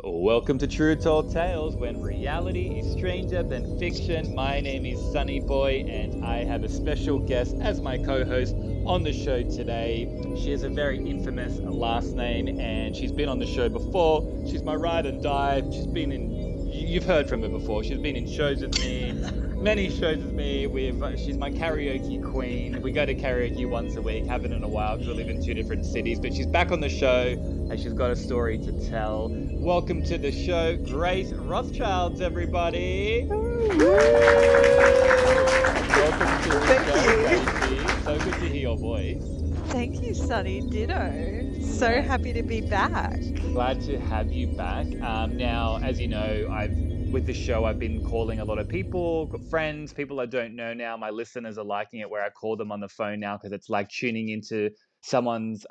Welcome to True Tall Tales, when reality is stranger than fiction. My name is Sunny Boy, and I have a special guest as my co-host on the show today. She has a very infamous last name, and she's been on the show before. She's my ride and die. You've heard from her before. She's been in shows with me, many shows with me. She's my karaoke queen. We go to karaoke once a week, haven't in a while because we live in two different cities. But she's back on the show, and she's got a story to tell. Welcome to the show, Grace Rothschild, everybody. Welcome to the show, Gracie. So good to hear your voice. Thank you, Sunny. Ditto. So happy to be back. Glad to have you back. Now, as you know, with the show, I've been calling a lot of people, friends, people I don't know now. My listeners are liking it where I call them on the phone now because it's like tuning into someone's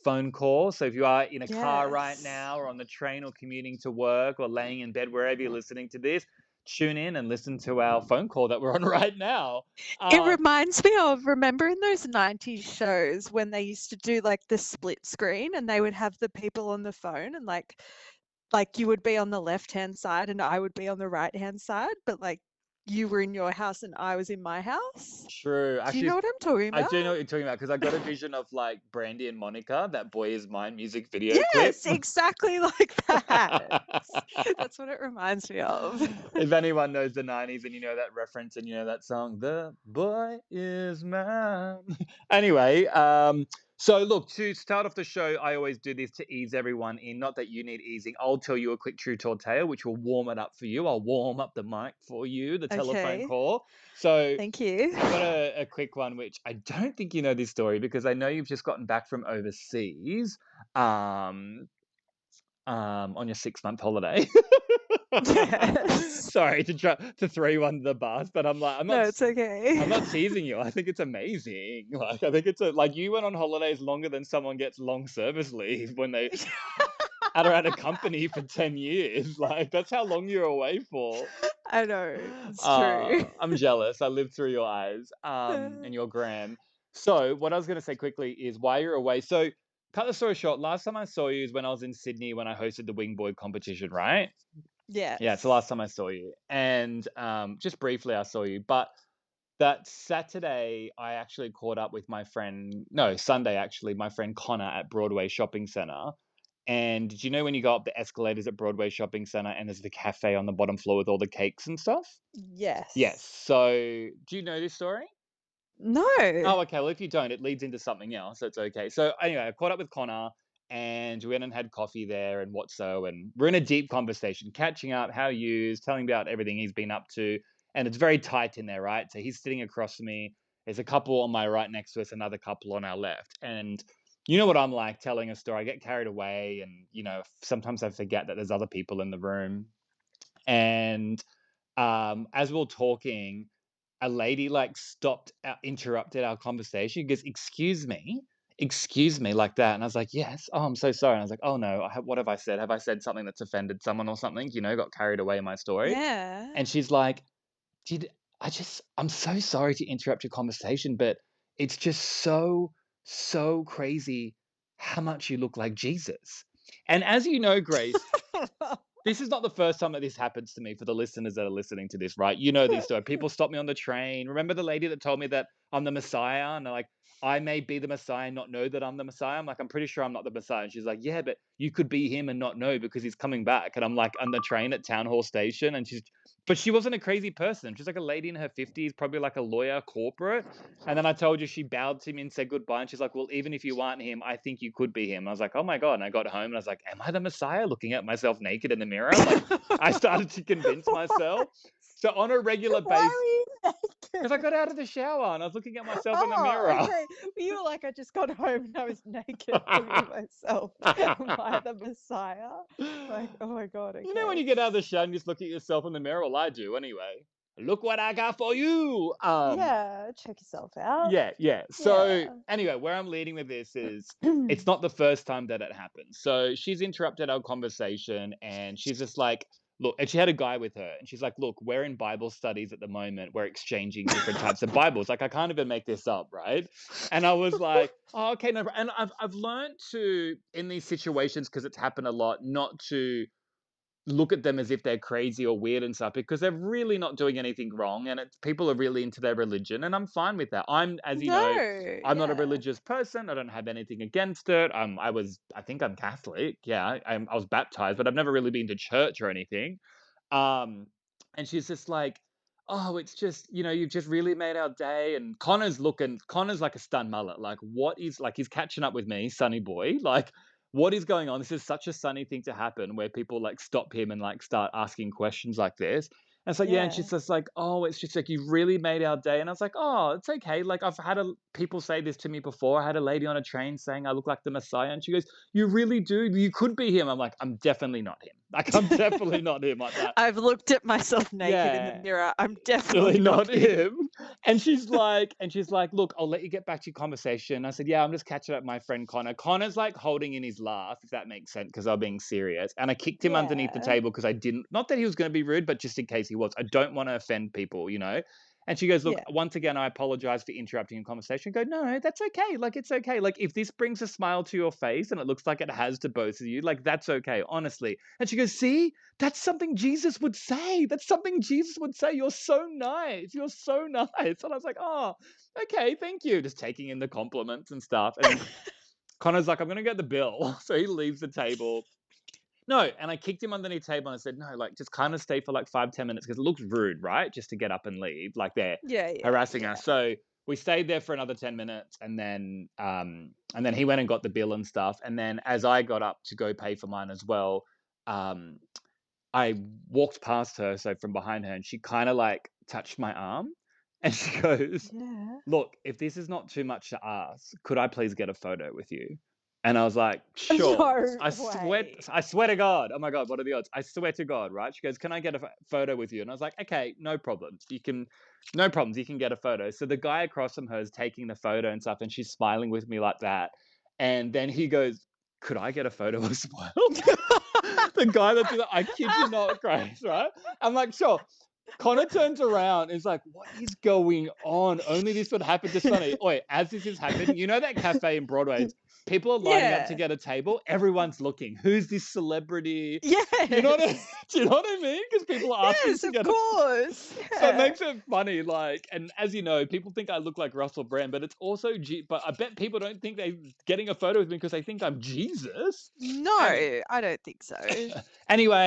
phone call. So if you are in a car right now or on the train or commuting to work or laying in bed, wherever you're listening to this, tune in and listen to our phone call that we're on right now. It reminds me of, remember in those 90s shows when they used to do like the split screen and they would have the people on the phone and like you would be on the left-hand side and I would be on the right-hand side, but like you were in your house and I was in my house. True. Do you know what I'm talking about? I do know what you're talking about because I got a vision of like Brandy and Monica, that Boy Is Mine music video clip. Yes, exactly like that. That's what it reminds me of. If anyone knows the 90s and you know that reference and you know that song, The Boy Is Mine. Anyway, so look, to start off the show, I always do this to ease everyone in. Not that you need easing. I'll tell you a quick true tall tale, which will warm it up for you. I'll warm up the mic for you, the telephone call. So thank you. I've got a quick one, which I don't think you know this story because I know you've just gotten back from overseas on your 6-month holiday. Yes. Sorry to throw you under the bus, but No, it's okay. I'm not teasing you. I think it's amazing. Like I think it's like you went on holidays longer than someone gets long service leave when they are at a company for 10 years. Like that's how long you're away for. I know, it's true. I'm jealous. I lived through your eyes and your gram. So what I was going to say quickly is why you're away. So cut the story short. Last time I saw you is when I was in Sydney when I hosted the Wingboy competition, right? Yes. Yeah, it's the last time I saw you. And just briefly I saw you. But that Saturday, I actually caught up with Sunday actually, my friend Connor at Broadway Shopping Centre. And did you know when you go up the escalators at Broadway Shopping Centre and there's the cafe on the bottom floor with all the cakes and stuff? Yes. Yes. So do you know this story? No. Oh, okay. Well, if you don't, it leads into something else. So it's okay. So anyway, I caught up with Connor and we went and had coffee there and and we're in a deep conversation, catching up, how yous, telling about everything he's been up to. And it's very tight in there, right? So he's sitting across from me. There's a couple on my right next to us, another couple on our left. And you know what I'm like telling a story. I get carried away and, sometimes I forget that there's other people in the room. And as we we're talking, a lady like interrupted our conversation. She goes, excuse me, like that. And I was like, yes. Oh, I'm so sorry. And I was like, oh no, what have I said? Have I said something that's offended someone or something? Got carried away in my story. Yeah. And she's like, I'm so sorry to interrupt your conversation, but it's just so crazy how much you look like Jesus. And as you know, Grace, this is not the first time that this happens to me for the listeners that are listening to this, right? You know this story. People stop me on the train. Remember the lady that told me that I'm the Messiah? And they're like, I may be the Messiah and not know that I'm the Messiah. I'm like, I'm pretty sure I'm not the Messiah. And she's like, yeah, but you could be him and not know because he's coming back. And I'm like on the train at Town Hall Station. But she wasn't a crazy person. She's like a lady in her 50s, probably like a lawyer, corporate. And then I told you she bowed to me and said goodbye. And she's like, well, even if you aren't him, I think you could be him. I was like, oh my God. And I got home and I was like, am I the Messiah? Looking at myself naked in the mirror. Like I started to convince myself. So on a regular basis, because I got out of the shower and I was looking at myself in the mirror. Okay. You were like, I just got home and I was naked looking at myself. Am I the Messiah? Like, oh my God. Okay. You know when you get out of the shower and you just look at yourself in the mirror? Well, I do anyway. Look what I got for you. Yeah, check yourself out. Yeah. So anyway, where I'm leading with this is it's not the first time that it happens. So she's interrupted our conversation and she's just like, look, and she had a guy with her and she's like, look, we're in Bible studies at the moment. We're exchanging different types of Bibles. Like I can't even make this up, right? And I was like, oh, okay, no. And I've learned to, in these situations, because it's happened a lot, not to look at them as if they're crazy or weird and stuff because they're really not doing anything wrong, and it's people are really into their religion, and I'm fine with that. As you know, No, I'm not a yeah. religious person. I don't have anything against it. I think I'm Catholic. Yeah, I was baptized, but I've never really been to church or anything. Um, and she's just like, "Oh, it's just, you've just really made our day." And Connor's like a stunned mullet. Like, what is like he's catching up with me, Sunny boy. Like, what is going on? This is such a Sunny thing to happen where people like stop him and like start asking questions like this. And so yeah, and Yeah. she's just like, "Oh, it's just like you really made our day." And I was like, "Oh, it's okay." Like I've had people say this to me before. I had a lady on a train saying I look like the Messiah, and she goes, "You really do. You could be him." I'm like, "I'm definitely not him. Like I'm definitely not him like that." I've looked at myself naked in the Yeah. mirror. I'm Really definitely not not him. him. And she's like, "Look, I'll let you get back to your conversation." I said, "Yeah, I'm just catching up with my friend Connor." Connor's like holding in his laugh, if that makes sense, because I'm being serious. And I kicked him underneath the Yeah. table because I didn't, not that he was going to be rude, but just in case he was. I don't want to offend people. And she goes, "Look, Yeah. once again, I apologize for interrupting your conversation." I go, "No, that's okay. Like, it's okay. Like, if this brings a smile to your face and it looks like it has to both of you, like, that's okay, honestly." And she goes, "See, that's something Jesus would say. That's something Jesus would say. You're so nice. You're so nice." And I was like, "Oh, okay, thank you." Just taking in the compliments and stuff. And Connor's like, "I'm going to get the bill." So he leaves the table. No, and I kicked him underneath the table and I said, "No, like just kind of stay for like 5, 10 minutes because it looks rude, right? Just to get up and leave. Like they're Yeah, yeah, harassing yeah. us." So we stayed there for another 10 minutes and then he went and got the bill and stuff. And then as I got up to go pay for mine as well, um, I walked past her, so from behind her, and she kinda, like, touched my arm, and she goes, Yeah. "Look, if this is not too much to ask, could I please get a photo with you?" And I was like, "Sure." No way. I swear to God. Oh my God, what are the odds? I swear to God, right? She goes, "Can I get a photo with you?" And I was like, "Okay, no problems. No problems, you can get a photo." So the guy across from her is taking the photo and stuff, and she's smiling with me like that, and then he goes, "Could I get a photo as well?" The guy that did it, I kid you not, Grace, right? I'm like, "Sure." Connor turns around and is like, "What is going on? Only this would happen to Sonny." Wait, as this is happening, you know that cafe in Broadway, people are lining up to Yeah. get a table. Everyone's looking. Who's this celebrity? You know what I, Yes. do you know what I mean? Because people are asking Yes, to of get a. course. So it Yeah. makes it funny, like, and as you know, people think I look like Russell Brand, but it's also But I bet people don't think they're getting a photo with me because they think I'm Jesus. And No, I don't think so. anyway,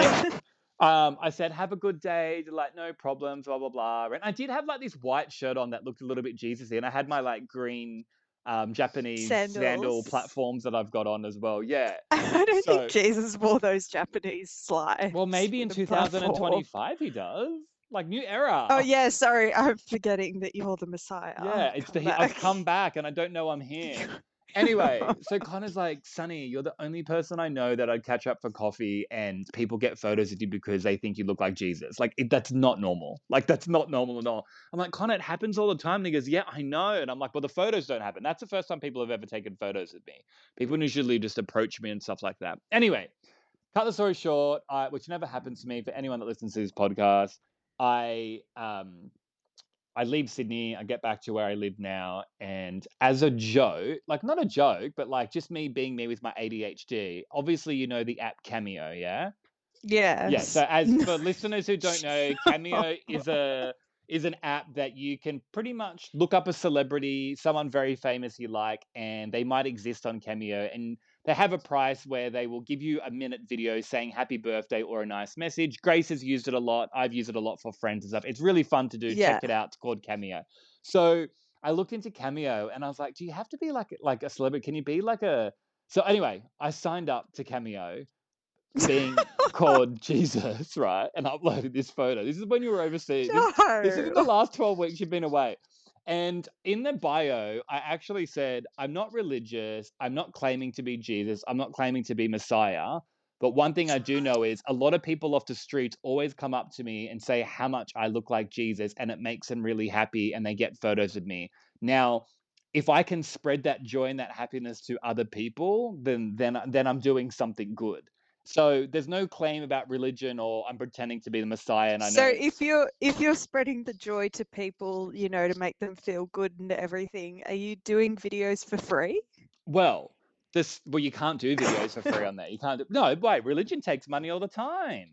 I said, "Have a good day." They're like, "No problems," blah blah blah. And I did have like this white shirt on that looked a little bit Jesus-y, and I had my like green Japanese sandal Sandals. platforms that I've got on as well. Yeah. I don't think So, Jesus wore those Japanese well, slides maybe in with a platform. 2025 he does. Like new Oh era. yeah, sorry, I'm forgetting that you're the Messiah. Yeah, Come I've back. come back and I don't know I'm him. Anyway, so Connor's like, "Sonny, you're the only person I know that I'd catch up for coffee and people get photos of you because they think you look like Jesus. Like, that's not normal. Like, that's not normal at all." I'm like, "Connor, it happens all the time." And he goes, "Yeah, I know." And I'm like, "Well, the photos don't happen. That's the first time people have ever taken photos of me. People usually just approach me and stuff like that." Anyway, cut the story short, which never happens to me for anyone that listens to this podcast. I I leave Sydney, I get back to where I live now, and as a joke, like not a joke, but like just me being me with my ADHD. Obviously, you know the app Cameo, yeah? Yeah, Yes. so as for listeners who don't know, Cameo is an app that you can pretty much look up a celebrity, someone very famous you like, and they might exist on Cameo, and they have a price where they will give you a minute video saying happy birthday or a nice message. Grace has used it a lot. I've used it a lot for friends and stuff. It's really fun to do. Check Yeah. it out. It's called Cameo. So I looked into Cameo and I was like, "Do you have to be like a celebrity? Can you be like a?" So anyway, I signed up to Cameo being called Jesus, right? And uploaded this photo. This is when you were overseas. This is in the No. last 12 weeks you've been away. And in the bio, I actually said, "I'm not religious. I'm not claiming to be Jesus. I'm not claiming to be Messiah. But one thing I do know is a lot of people off the streets always come up to me and say how much I look like Jesus, and it makes them really happy and they get photos of me." Now, if I can spread that joy and that happiness to other people, then I'm doing something good. So there's no claim about religion or I'm pretending to be the Messiah. And I So know, if you're spreading the joy to people, to make them feel good and everything, are you doing videos for free? well, Well, you can't do videos for free on there. You can't do no, wait, religion takes money all the time.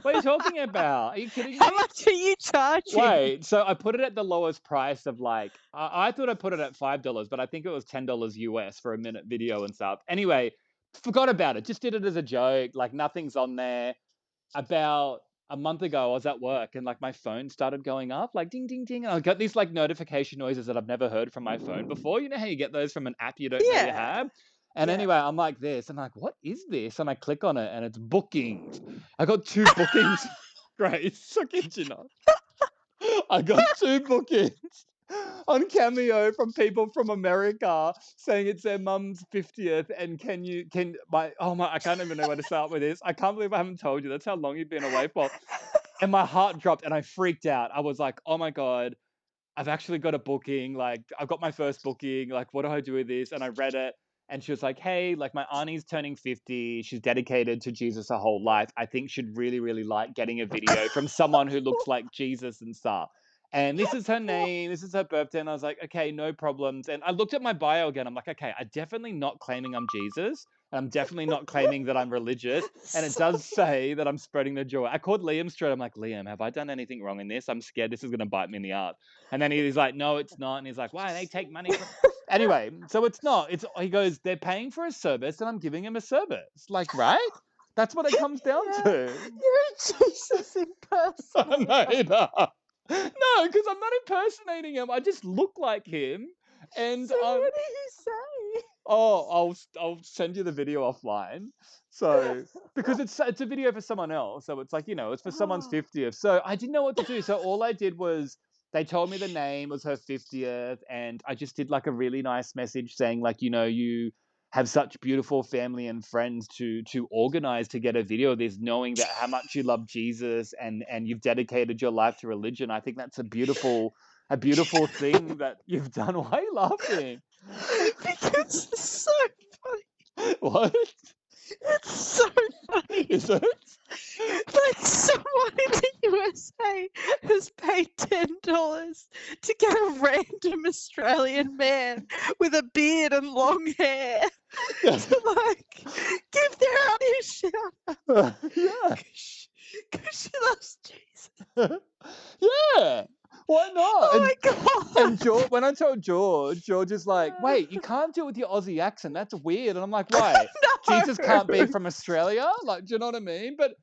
What are you talking about? Are you kidding How me? much are you charging? Wait, so I put it at the lowest price of like I thought I put it at $5, but I think it was $10 US for a minute video and stuff. Anyway, forgot about it. Just did it as a joke. Like nothing's on there. About a month ago, I was at work and like my phone started going up, like ding ding ding, and I got these like notification noises that I've never heard from my phone before. You know how you get those from an app you don't know you Yeah. have? And Yeah. anyway, I'm like this. I'm like, what is this? And I click on it and it's bookings. I got 2 bookings. Grace, I kid you not. I got 2 bookings on Cameo from people from America saying it's their mum's 50th and I can't even know where to start with this. I can't believe I haven't told you. That's how long you've been away for. And my heart dropped and I freaked out. I was like, "Oh my God, I've actually got a booking. Like, I've got my first booking. Like, what do I do with this?" And I read it. And she was like, "Hey, like my auntie's turning 50. She's dedicated to Jesus her whole life. I think she'd really, really like getting a video from someone who looks like Jesus and stuff. And this is her name. This is her birthday." And I was like, "Okay, no problems." And I looked at my bio again. I'm like, "Okay, I'm definitely not claiming I'm Jesus. And I'm definitely not claiming that I'm religious. And it So does say that I'm spreading the joy." I called Liam straight. I'm like, "Liam, have I done anything wrong in this? I'm scared this is going to bite me in the ass." And then he's like, "No, it's not." And he's like, "Why? They take money from." Anyway, so it's not. He goes, "They're paying for a service and I'm giving him a service." Like, right? That's what it comes down yeah, to. you're a Jesus impersonator. No, no. No, because I'm not impersonating him. I just look like him. And So what do you say? I'll send you the video offline. So because it's a video for someone else, so it's like it's for someone's Oh, 50th. So I didn't know what to do. So all I did was they told me the name was her 50th, and I just did like a really nice message saying like you have such beautiful family and friends to organize to get a video of this, knowing that how much you love Jesus and you've dedicated your life to religion. I think that's a beautiful thing that you've done. Why are you laughing? because it's so funny. What? It's so funny. Is it? Like someone in the USA has paid $10 to get a random Australian man with a beard and long hair to like give their auntie a shout out Yeah. because she loves Jesus. Yeah. Why not? Oh my And god! When I told George is like, "Wait, you can't do it with your Aussie accent. That's weird." And I'm like, "Why? Jesus can't be No. from Australia?" Like, do you know what I mean? But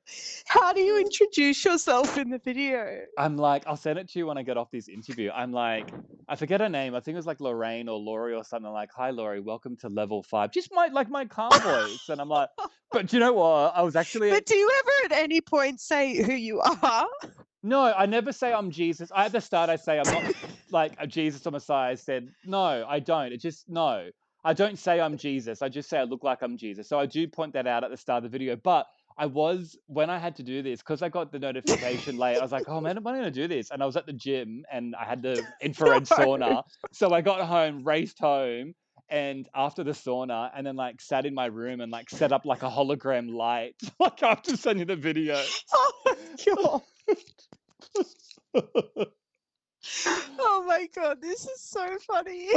How do you introduce yourself in the video? I'm like, I'll send it to you when I get off this interview. I'm like, I forget her name. I think it was like Lorraine or Laurie or something. Like, "Hi Laurie, welcome to level 5." Just my calm voice. And I'm like, but do you know what? I was actually But do you ever at any point say who you are? No, I never say I'm Jesus. At the start, I say I'm not like a Jesus or Messiah. I said, no, I don't. It just, no. I don't say I'm Jesus. I just say I look like I'm Jesus. So I do point that out at the start of the video. But when I had to do this, because I got the notification late, I was like, "Oh man, am I going to do this?" And I was at the gym and I had the infrared No. sauna. So I got home, raced home. And after the sauna, and then like sat in my room and like set up like a hologram light. Like I have to send you the video. Oh my god. Oh my god, this is so funny.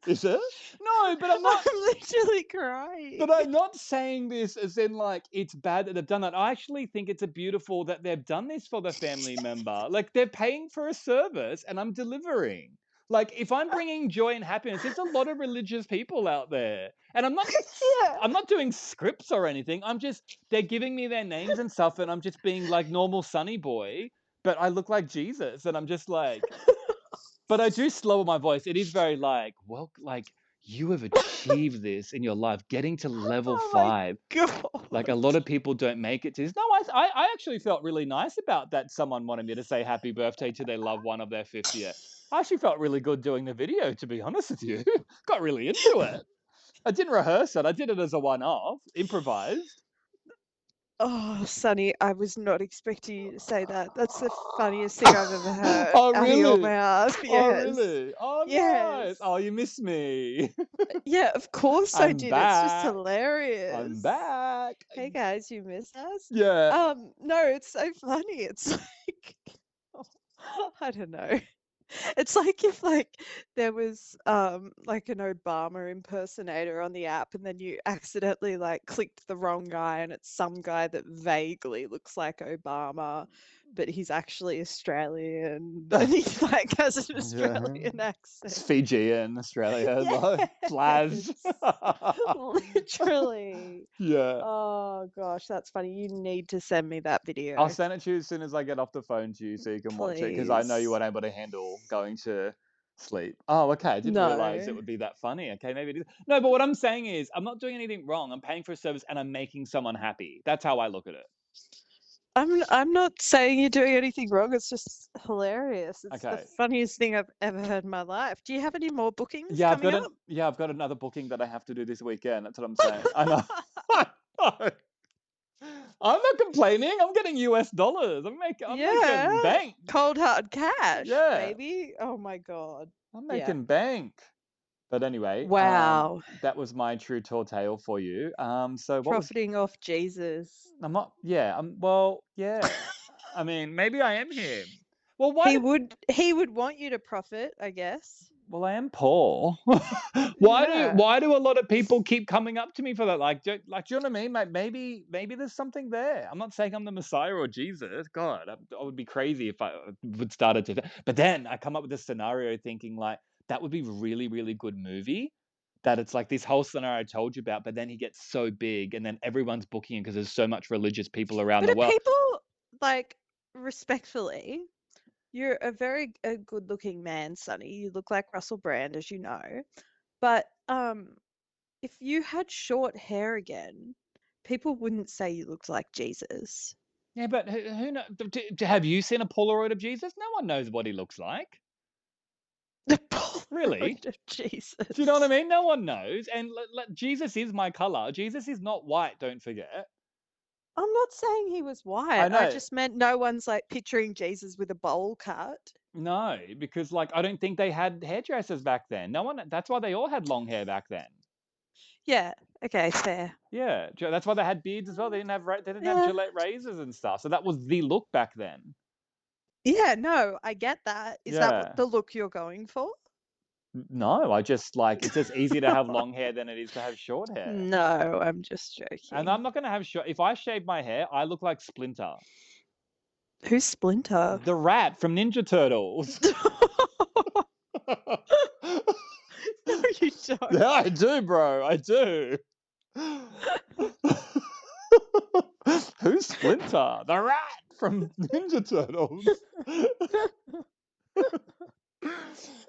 Is it? No, but I'm not. I'm literally crying. But I'm not saying this as in like it's bad that they've done that. I actually think it's a beautiful that they've done this for the family member. Like they're paying for a service, and I'm delivering. Like if I'm bringing joy and happiness, there's a lot of religious people out there, and Yeah. I'm not doing scripts or anything. They're giving me their names and stuff, and I'm just being like normal sunny boy, but I look like Jesus, and I'm just like. But I do slower my voice. It is very like, well, like you have achieved this in your life, getting to level Oh my 5. god. Like a lot of people don't make it to this. No, I actually felt really nice about that. Someone wanted me to say happy birthday to their loved one of their 50th. I actually felt really good doing the video, to be honest with you. Got really into it. I didn't rehearse it. I did it as a one-off, improvised. Oh, Sonny, I was not expecting you to say that. That's the funniest thing I've ever heard Oh, out of your really? mouth. Oh, Yes. really? Oh, Yes. nice. Oh, you miss me. Yeah, of course I I'm did. It's just back. I'm hilarious. back. Hey guys, you miss us? Yeah. No, it's so funny. It's like I don't know. It's like if there was like an Obama impersonator on the app and then you accidentally like clicked the wrong guy and it's some guy that vaguely looks like Obama, but he's actually Australian and he like has an Yeah. Australian It's accent. Fijian, Australia, like Flaz. Yes. Literally. Yeah. Oh gosh, that's funny. You need to send me that I'll video, send it to you as soon as I get off the phone to you so you can watch it because I know you please. weren't able to handle going to sleep. Oh, okay. I didn't realize it No. would be that funny. Okay, maybe it is. No, but what I'm saying is I'm not doing anything wrong. I'm paying for a service and I'm making someone happy. That's how I look at it. I'm not saying you're doing anything wrong. It's just hilarious. It's the Okay. funnious thing I've ever heard in my life. Do you have any more bookings Yeah, coming up? I've got another booking that I have to do this weekend. That's what I'm saying. I know. I know. I'm not complaining. I'm getting US dollars. I'm Yeah. making bank. Cold hard cash, Yeah. baby. Oh my God. I'm Yeah. making bank. But anyway, Wow. that was my true tall tale for you. So what was Profiting off Jesus. I'm not yeah, well, yeah. I mean, maybe I am here. Well, He would want you to profit, I guess. well, I am poor. Yeah. Why do a lot of people keep coming up to me for that? Do you know what I mean? Like maybe there's something there. I'm not saying I'm the Messiah or Jesus. God, I would be crazy if I would start it to. But then I come up with this scenario thinking like that would be really really good movie. That it's like this whole scenario I told you about, but then he gets so big, and then everyone's booking him because there's so much religious people around But the are world. people like respectfully? You're a good-looking man, Sonny. You look like Russell Brand, as you know. But if you had short hair again, people wouldn't say you looked like Jesus. Yeah, but who know? Have you seen a Polaroid of Jesus? No one knows what he looks like. The Really? Polaroid of Do you know what I Jesus. mean? No one knows. And Jesus is my color. Jesus is not white, don't forget. I'm not saying he was white. I I know. just meant no one's like picturing Jesus with a bowl cut. No, because like I don't think they had hairdressers back then. No one that's why they all had long hair back then. Yeah. Okay. Fair. Yeah, that's why they had beards as well. They didn't have Yeah. Gillette razors and stuff. So that was the look back then. Yeah. No, I get that. Is that what Yeah. the look you're going for? No, I just like it's just easier to have long hair than it is to have short hair. No, I'm just And joking. I'm not gonna have short. If I shave my hair, I look like Splinter, Who's Splinter? the rat from Ninja Turtles. No, you don't. Yeah, I do, bro. I do. Who's Splinter? The rat from Ninja Turtles.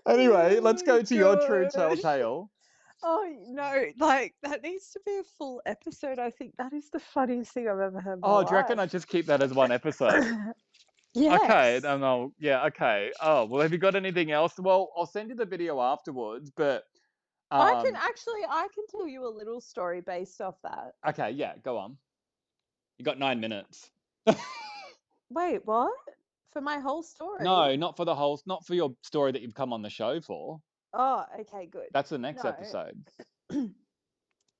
Anyway, let's Oh my go to your true God. telltale. Oh no, like that needs to be a full episode. I think that is the funniest thing I've ever heard in my Oh, do you reckon I life. just keep that as one episode? Okay, Yes. no, yeah, okay. Oh, well, have you got anything else? Well, I'll send you the video afterwards, but um, I can tell you a little story based off that. okay, yeah, go on. You got 9 minutes. Wait, what? For my whole story? No, not for your story that you've come on the show for. Oh, okay, good. That's the next No, episode.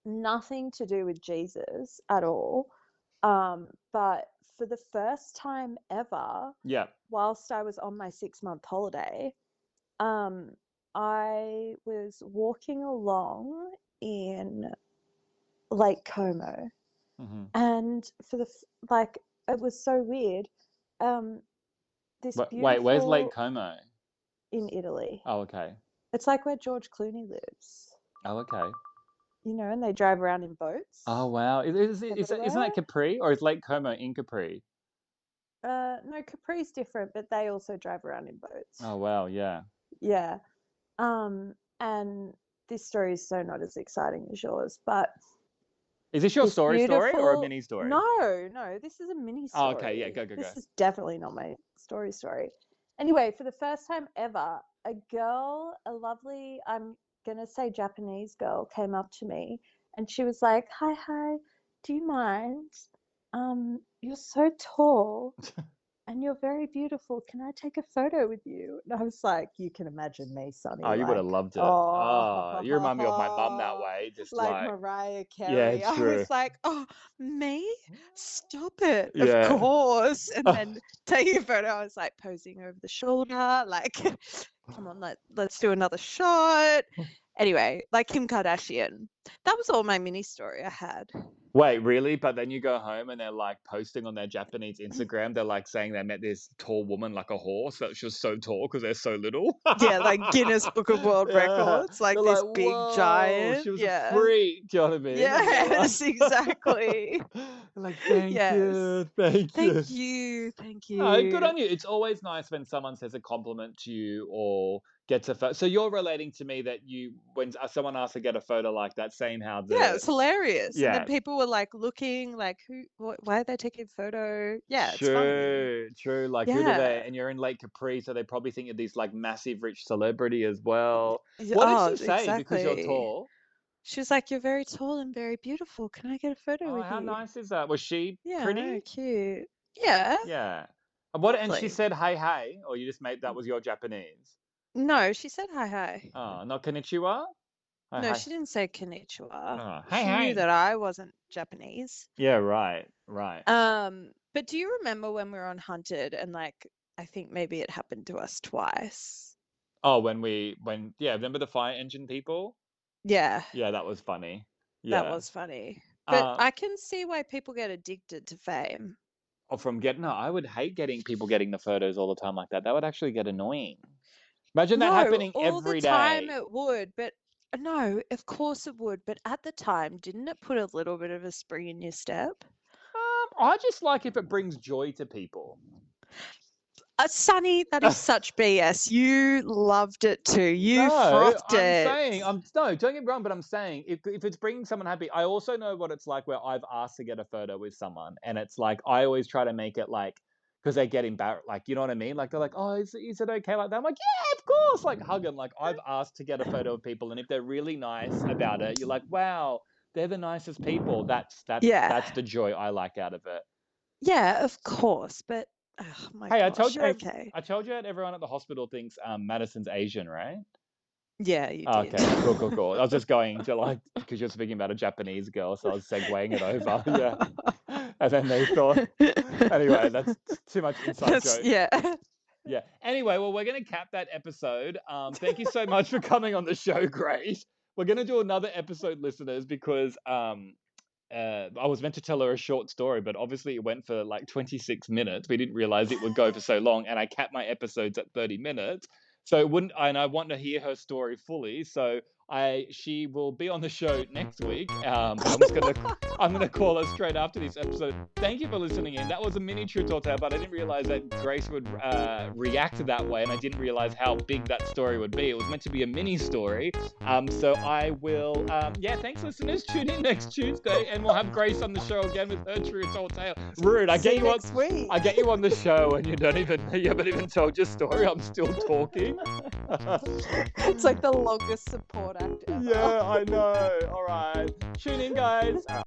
nothing to do with Jesus at all. But for the first time ever, Yeah. whilst I was on my 6-month holiday, I was walking along in Lake Como, hmm and like it was so weird. This Wait, where's Lake beautiful Como? in Italy. Oh, okay. It's like where George Clooney lives, Oh, okay. and they drive around in Oh, boats wow. Isn't everywhere. that Capri or is Lake Como in Capri? No, Capri's different, but they also drive around in boats. Oh, wow. Yeah. Yeah. And this story is so not as exciting as yours, but Is this your this story or a beautiful. mini story? No, this is a mini Oh, okay. Yeah. story. Go. This is definitely not my story. Anyway, for the first time ever, a girl, a lovely, I'm gonna say Japanese girl, came up to me and she was like, hi, do you mind? You're so tall and you're very beautiful. Can I take a photo with you? And I was like, you can imagine me, Sonny, Oh, you would have like, loved it. Oh, you remind me of my mum that oh, way. Just like like, Mariah yeah, Carey. I true. was like, oh, me? Stop it. Of Yeah. course. And then taking a photo, I was like posing over the shoulder, like, come on, let's do another shot. Anyway, like Kim Kardashian. That was all my mini story I had. Wait, really? But then you go home and they're like posting on their Japanese Instagram. They're like saying they met this tall woman like a horse. That she was so tall because they're so little. Yeah, like Guinness Book of World Yeah. Records, like They're like, this big whoa, giant. she was a Yeah. freak. Do you know what I mean? And they're like, Yes, exactly. they're like, thank Yes. you, thank you. Thank you. Thank No, good you. on you. It's always nice when someone says a compliment to you or gets a photo. So you're relating to me that when someone asks to get a photo like that, saying how Yeah, it's hilarious. And then yeah, people were like looking like why are they taking a photo? Yeah, it's funny. true, true. Like who do they? Yeah. And you're in Lake Capri, so they probably think you're this like massive rich celebrity as well. Yeah, What did oh, she say? Because you're exactly. tall. She was like, you're very tall and very beautiful. Can I get a photo Oh, with how you? nice is that? Was she Yeah, I know, pretty? cute. Yeah, Yeah. What? And she lovely. said, "Hey, hey," or you just made that was your Japanese? No, she said hi hi. Oh, not konnichiwa. Hi, No, hi. she didn't say konnichiwa. Oh, hey, She knew hey. that I wasn't Japanese. Yeah, right, right. But do you remember when we were on Hunted and like I think maybe it happened to us twice? Oh, yeah, remember the fire engine people? Yeah, Yeah, that was funny. that Yeah. was funny. But Uh, I can see why people get addicted to fame. or from getting, no, I would hate people getting the photos all the time like that. That would actually get annoying. Imagine that No, happening all the every time day. it would, but no, of course it would. But at the time, didn't it put a little bit of a spring in your step? I just like if it brings joy to people. Sonny, that is such BS. You loved it too. You No, frothed it. no, don't get me wrong, but I'm saying if it's bringing someone happy, I also know what it's like where I've asked to get a photo with someone, and it's like I always try to make it like because they get embarrassed, like you know what I mean? Like they're like, oh, is it okay like that? I'm like, yeah, of course, like hug them. Like I've asked to get a photo of people, and if they're really nice about it, you're like, wow, they're the nicest people. That's Yeah. the joy I like out of it. Yeah, of course. But oh my Hey, gosh. Okay. I told you that everyone at the hospital thinks Madison's Asian, right? Yeah, you did. Okay, cool, cool, cool. I was just going to like because you're speaking about a Japanese girl, so I was segueing it over. Yeah, and then they thought. Anyway, that's too much inside joke. Yeah. Yeah. Anyway, well, we're gonna cap that episode. Thank you so much for coming on the show, Grace. We're gonna do another episode, listeners, because I was meant to tell her a short story, but obviously it went for like 26 minutes. We didn't realize it would go for so long, and I capped my episodes at 30 minutes. So it wouldn't, and I want to hear her story fully. So she will be on the show next week. But I'm gonna call her straight after this episode. Thank you for listening in. That was a mini True Tall Tale, but I didn't realize that Grace would react that way, and I didn't realize how big that story would be. It was meant to be a mini story. So I will. Yeah, thanks, listeners. Tune in next Tuesday, and we'll have Grace on the show again with her True Tall Tale. Rude. I get you next week. I get you on the show, and you haven't even told your story. I'm still talking. It's like the longest support act ever. Yeah, I know. All right. Tune in, guys.